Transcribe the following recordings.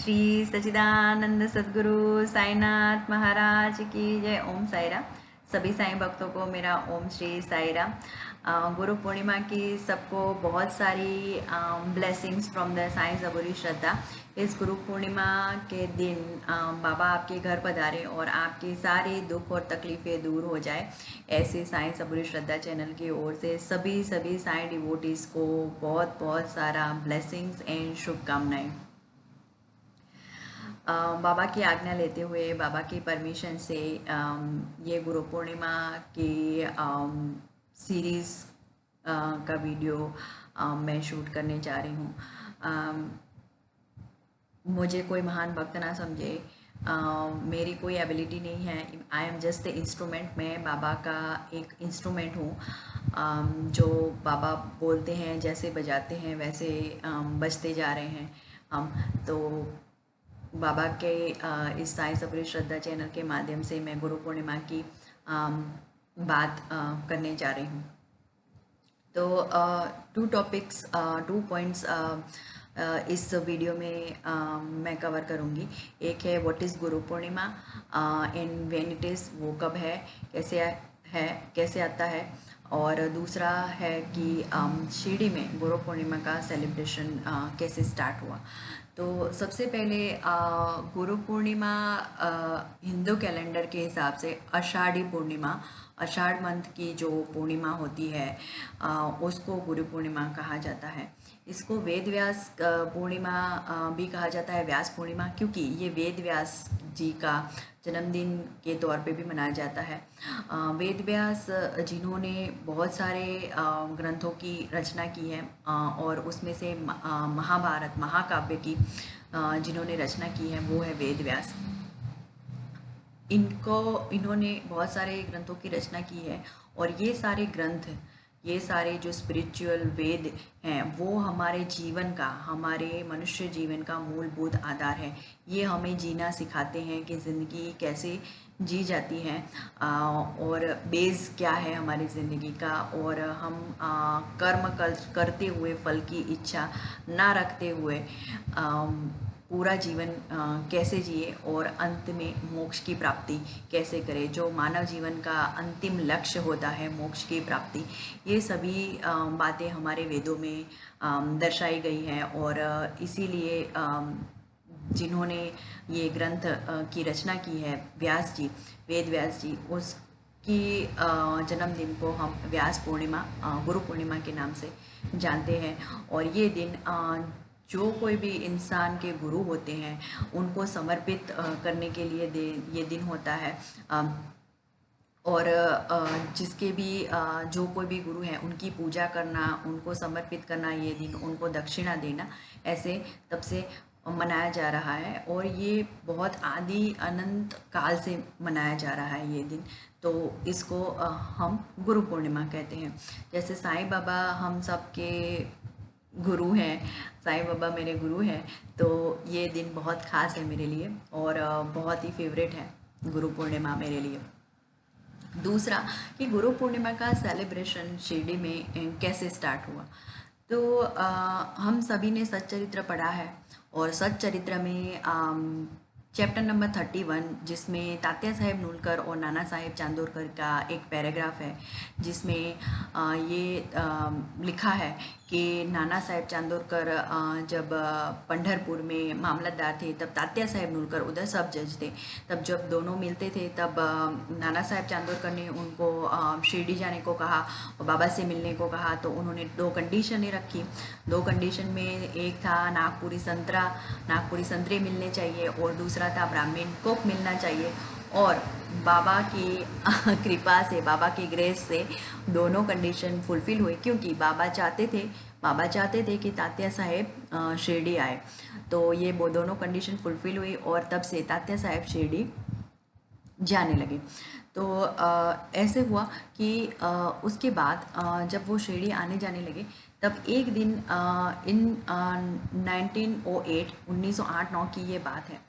श्री सच्चिदानंद सद्गुरु साईनाथ महाराज की जय। ओम साईराम। सभी साईं भक्तों को मेरा ओम श्री साईराम। गुरु पूर्णिमा की सबको बहुत सारी ब्लेसिंग्स फ्रॉम द साईं सबुरी श्रद्धा। इस गुरु पूर्णिमा के दिन बाबा आपके घर पधारें और आपके सारे दुख और तकलीफ़ें दूर हो जाए, ऐसे साईं सबुरी श्रद्धा चैनल की ओर से सभी साईं डिवोटीज़ को बहुत बहुत सारा ब्लेसिंग्स एंड शुभकामनाएं। बाबा की आज्ञा लेते हुए, बाबा की परमिशन से ये गुरु पूर्णिमा की सीरीज़ का वीडियो मैं शूट करने जा रही हूँ। मुझे कोई महान भक्त ना समझे, मेरी कोई एबिलिटी नहीं है। I am just the instrument. मैं बाबा का एक इंस्ट्रूमेंट हूँ। जो बाबा बोलते हैं, जैसे बजाते हैं वैसे बजते जा रहे हैं हम। तो बाबा के इस साईं सबुरी श्रद्धा चैनल के माध्यम से मैं गुरु पूर्णिमा की बात करने जा रही हूँ। तो टू टॉपिक्स, 2 पॉइंट्स इस वीडियो में मैं कवर करूँगी। एक है what is Guru Purnima and when it is, वो कब है, कैसे आता है। और दूसरा है कि शिरडी में गुरु पूर्णिमा का सेलिब्रेशन कैसे स्टार्ट हुआ। तो सबसे पहले गुरु पूर्णिमा हिंदू कैलेंडर के हिसाब से आषाढ़ी पूर्णिमा, आषाढ़ मंथ की जो पूर्णिमा होती है उसको गुरु पूर्णिमा कहा जाता है। इसको वेद व्यास पूर्णिमा भी कहा जाता है, व्यास पूर्णिमा, क्योंकि ये वेद व्यास जी का जन्मदिन के तौर पे भी मनाया जाता है। वेद व्यास जिन्होंने बहुत सारे ग्रंथों की रचना की है और उसमें से महाभारत महाकाव्य की जिन्होंने रचना की है वो है वेद व्यास। इन्होंने बहुत सारे ग्रंथों की रचना की है और ये सारे ग्रंथ, ये सारे जो स्पिरिचुअल वेद हैं वो हमारे जीवन का, हमारे मनुष्य जीवन का मूलभूत आधार है। ये हमें जीना सिखाते हैं कि ज़िंदगी कैसे जी जाती है और बेस क्या है हमारी ज़िंदगी का, और हम कर्म करते हुए फल की इच्छा ना रखते हुए पूरा जीवन कैसे जिए और अंत में मोक्ष की प्राप्ति कैसे करें। जो मानव जीवन का अंतिम लक्ष्य होता है मोक्ष की प्राप्ति, ये सभी बातें हमारे वेदों में दर्शाई गई हैं। और इसीलिए जिन्होंने ये ग्रंथ की रचना की है, व्यास जी, वेद व्यास जी, उसकी जन्मदिन को हम व्यास पूर्णिमा, गुरु पूर्णिमा के नाम से जानते हैं। और ये दिन जो कोई भी इंसान के गुरु होते हैं उनको समर्पित करने के लिए ये दिन होता है। और जिसके भी जो कोई भी गुरु हैं उनकी पूजा करना, उनको समर्पित करना, ये दिन उनको दक्षिणा देना, ऐसे तब से मनाया जा रहा है। और ये बहुत आदि अनंत काल से मनाया जा रहा है ये दिन। तो इसको हम गुरु पूर्णिमा कहते हैं। जैसे साईं बाबा हम सबके गुरु हैं, साईं बाबा मेरे गुरु हैं, तो ये दिन बहुत ख़ास है मेरे लिए और बहुत ही फेवरेट है गुरु पूर्णिमा मेरे लिए। दूसरा कि गुरु पूर्णिमा का सेलिब्रेशन शिरडी में कैसे स्टार्ट हुआ। तो हम सभी ने सच्चरित्र पढ़ा है और सच्चरित्र में चैप्टर नंबर 31, जिसमें तात्या साहेब नूलकर और नाना साहेब चांदोरकर का एक पैराग्राफ है, जिसमें ये लिखा है कि नाना साहेब चांदोरकर जब पंढरपुर में मामलतदार थे तब तात्या साहेब नूलकर उधर सब जज थे। तब जब दोनों मिलते थे तब नाना साहेब चांदोरकर ने उनको शिरडी जाने को कहा और बाबा से मिलने को कहा। तो उन्होंने 2 कंडीशनें रखी। 2 कंडीशन में एक था नागपुरी संतरे मिलने चाहिए और दूसरा था ब्राह्मण कोक मिलना चाहिए। और बाबा की कृपा से, बाबा की ग्रेस से दोनों कंडीशन फुलफिल हुई, क्योंकि बाबा चाहते थे कि तात्या साहेब शिरडी आए। तो ये वो दोनों कंडीशन फुलफिल हुई और तब से तात्या साहेब शिरडी जाने लगे। तो ऐसे हुआ कि उसके बाद जब वो शिरडी आने जाने लगे तब एक दिन इन 1908-9 की ये बात है।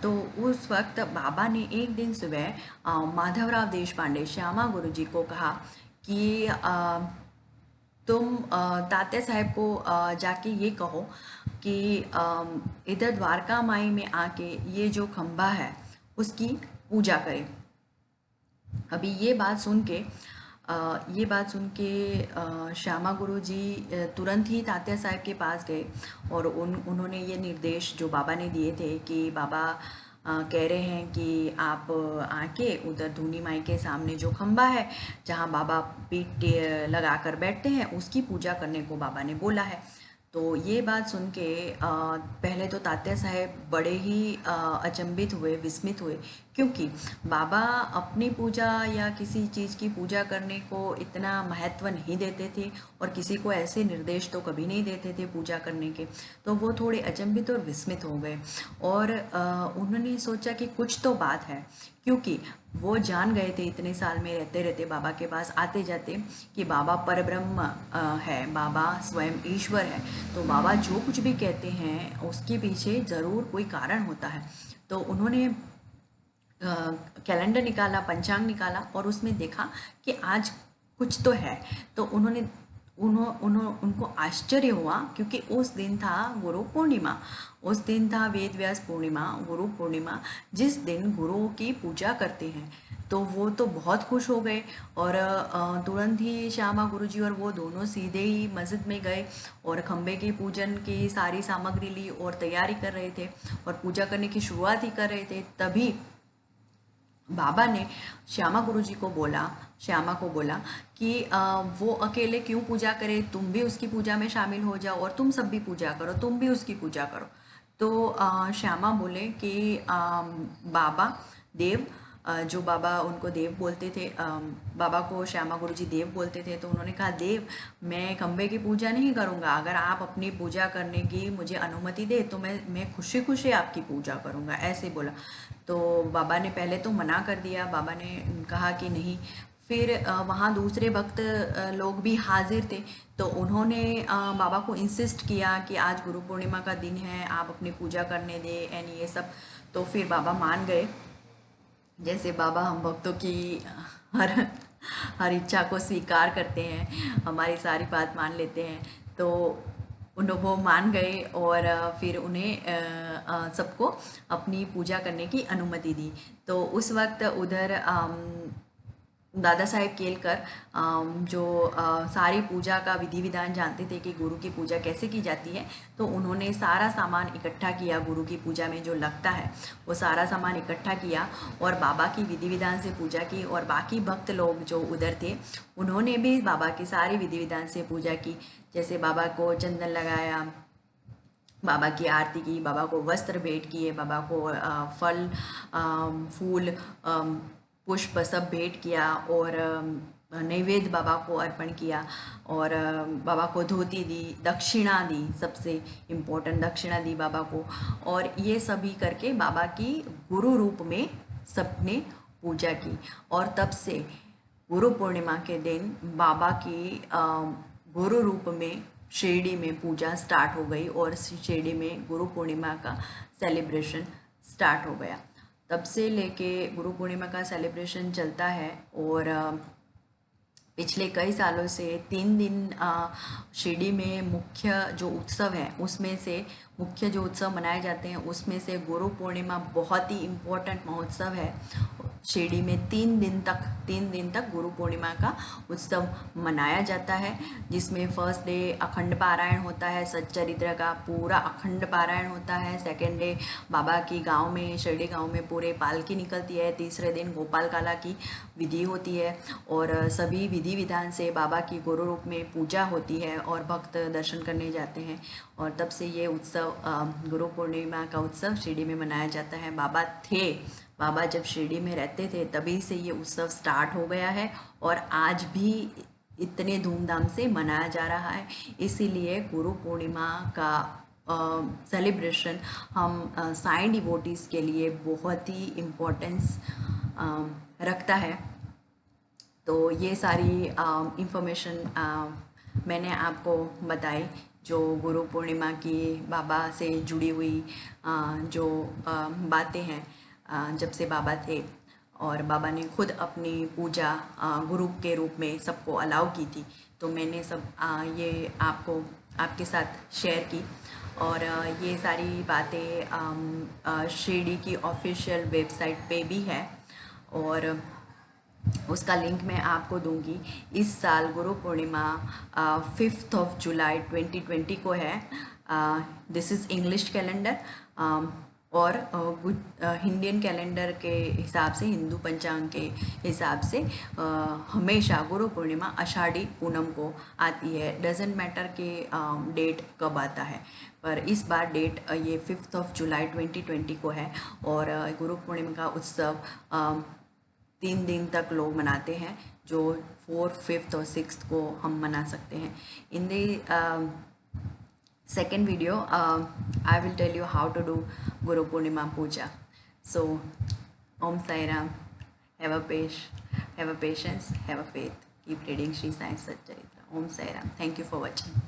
तो उस वक्त बाबा ने एक दिन सुबह माधवराव देशपांडे, श्यामा गुरुजी को कहा कि तुम तात्या साहेब को जाके ये कहो कि इधर द्वारका माई में आके ये जो खंबा है उसकी पूजा करें। अभी ये बात सुन के श्यामा गुरु जी तुरंत ही तात्या साहब के पास गए और उन्होंने ये निर्देश जो बाबा ने दिए थे कि बाबा कह रहे हैं कि आप आके उधर धूनी माई के सामने जो खंबा है जहाँ बाबा पीठ लगा कर बैठते हैं उसकी पूजा करने को बाबा ने बोला है। तो ये बात सुन के पहले तो तात्या साहेब बड़े ही अचंभित हुए, विस्मित हुए, क्योंकि बाबा अपनी पूजा या किसी चीज़ की पूजा करने को इतना महत्व नहीं देते थे और किसी को ऐसे निर्देश तो कभी नहीं देते थे पूजा करने के। तो वो थोड़े अचंभित और विस्मित हो गए और उन्होंने सोचा कि कुछ तो बात है, क्योंकि वो जान गए थे इतने साल में रहते रहते बाबा के पास आते जाते कि बाबा परब्रह्म है, बाबा स्वयं ईश्वर है। तो बाबा जो कुछ भी कहते हैं उसके पीछे ज़रूर कोई कारण होता है। तो उन्होंने कैलेंडर निकाला, पंचांग निकाला और उसमें देखा कि आज कुछ तो है। तो उनको आश्चर्य हुआ, क्योंकि उस दिन था गुरु पूर्णिमा, उस दिन था वेद व्यास पूर्णिमा, गुरु पूर्णिमा, जिस दिन गुरुओं की पूजा करते हैं। तो वो तो बहुत खुश हो गए और तुरंत ही श्यामा गुरुजी और वो दोनों सीधे ही मस्जिद में गए और खम्बे के पूजन की सारी सामग्री ली और तैयारी कर रहे थे और पूजा करने की शुरुआत ही कर रहे थे। तभी बाबा ने श्यामा गुरुजी को बोला, श्यामा को बोला कि वो अकेले क्यों पूजा करे, तुम भी उसकी पूजा में शामिल हो जाओ और तुम सब भी पूजा करो, तुम भी उसकी पूजा करो। तो श्यामा बोले कि बाबा देव, जो बाबा उनको देव बोलते थे, बाबा को श्यामा गुरुजी देव बोलते थे। तो उन्होंने कहा, देव मैं खम्बे की पूजा नहीं करूँगा, अगर आप अपनी पूजा करने की मुझे अनुमति दे तो मैं खुशी खुशी आपकी पूजा करूँगा, ऐसे बोला। तो बाबा ने पहले तो मना कर दिया, बाबा ने कहा कि नहीं। फिर वहाँ दूसरे भक्त लोग भी हाजिर थे, तो उन्होंने बाबा को इंसिस्ट किया कि आज गुरु पूर्णिमा का दिन है, आप अपनी पूजा करने दें एंड ये सब। तो फिर बाबा मान गए। जैसे बाबा हम भक्तों की हर हर इच्छा को स्वीकार करते हैं, हमारी सारी बात मान लेते हैं। तो वो मान गए और फिर उन्हें सबको अपनी पूजा करने की अनुमति दी। तो उस वक्त उधर दादा साहेब केलकर जो सारी पूजा का विधि विधान जानते थे कि गुरु की पूजा कैसे की जाती है, तो उन्होंने सारा सामान इकट्ठा किया, गुरु की पूजा में जो लगता है वो सारा सामान इकट्ठा किया और बाबा की विधि विधान से पूजा की। और बाकी भक्त लोग जो उधर थे उन्होंने भी बाबा की सारी विधि विधान से पूजा की। जैसे बाबा को चंदन लगाया, बाबा की आरती की, बाबा को वस्त्र भेंट किए, बाबा को फल फूल पुष्प सब भेंट किया और नैवेद्य बाबा को अर्पण किया और बाबा को धोती दी, दक्षिणा दी, सबसे इम्पोर्टेंट दक्षिणा दी बाबा को। और ये सभी करके बाबा की गुरु रूप में सबने पूजा की। और तब से गुरु पूर्णिमा के दिन बाबा की गुरु रूप में शिरडी में पूजा स्टार्ट हो गई और शिरडी में गुरु पूर्णिमा का सेलिब्रेशन स्टार्ट हो गया। तब से लेके गुरु पूर्णिमा का सेलिब्रेशन चलता है और पिछले कई सालों से 3 दिन शिरडी में मुख्य जो उत्सव है उसमें से मुख्य जो उत्सव मनाए जाते हैं उसमें से गुरु पूर्णिमा बहुत ही इम्पोर्टेंट महोत्सव है। शिरडी में 3 दिन तक गुरु पूर्णिमा का उत्सव मनाया जाता है, जिसमें फर्स्ट डे अखंड पारायण होता है, सच्चरित्र का पूरा अखंड पारायण होता है। सेकेंड डे बाबा की गांव में, शिरडी गांव में पूरे पालकी निकलती है। तीसरे दिन गोपाल काला की विधि होती है और सभी विधि विधान से बाबा की गुरु रूप में पूजा होती है और भक्त दर्शन करने जाते हैं। और तब से ये उत्सव गुरु पूर्णिमा का उत्सव शिरडी में मनाया जाता है। बाबा जब शिरडी में रहते थे तभी से ये उत्सव स्टार्ट हो गया है और आज भी इतने धूमधाम से मनाया जा रहा है। इसीलिए गुरु पूर्णिमा का सेलिब्रेशन हम साईं डिवोटीज़ के लिए बहुत ही इम्पोर्टेंस रखता है। तो ये सारी इंफॉर्मेशन मैंने आपको बताई जो गुरु पूर्णिमा की बाबा से जुड़ी हुई जो बातें हैं जब से बाबा थे और बाबा ने खुद अपनी पूजा गुरु के रूप में सबको अलाउ की थी। तो मैंने सब ये आपके साथ शेयर की और ये सारी बातें शिरडी की ऑफिशियल वेबसाइट पे भी है, और उसका लिंक मैं आपको दूंगी। इस साल गुरु पूर्णिमा 5 जुलाई 2020 को है। दिस इज़ इंग्लिश कैलेंडर, और इंडियन कैलेंडर के हिसाब से, हिंदू पंचांग के हिसाब से हमेशा गुरु पूर्णिमा आषाढ़ी पूनम को आती है। डजेंट मैटर कि डेट कब आता है, पर इस बार डेट ये 5 जुलाई 2020 को है। और गुरु पूर्णिमा का उत्सव 3 दिन तक लोग मनाते हैं, जो 4, 5 और 6 को हम मना सकते हैं। In the second video, I will tell you how to do Guru Purnima Puja. So, Om Sai Ram, have a patience, have a faith. Keep reading Sri Sai Satcharitra. Om Sai Ram. Thank you for watching.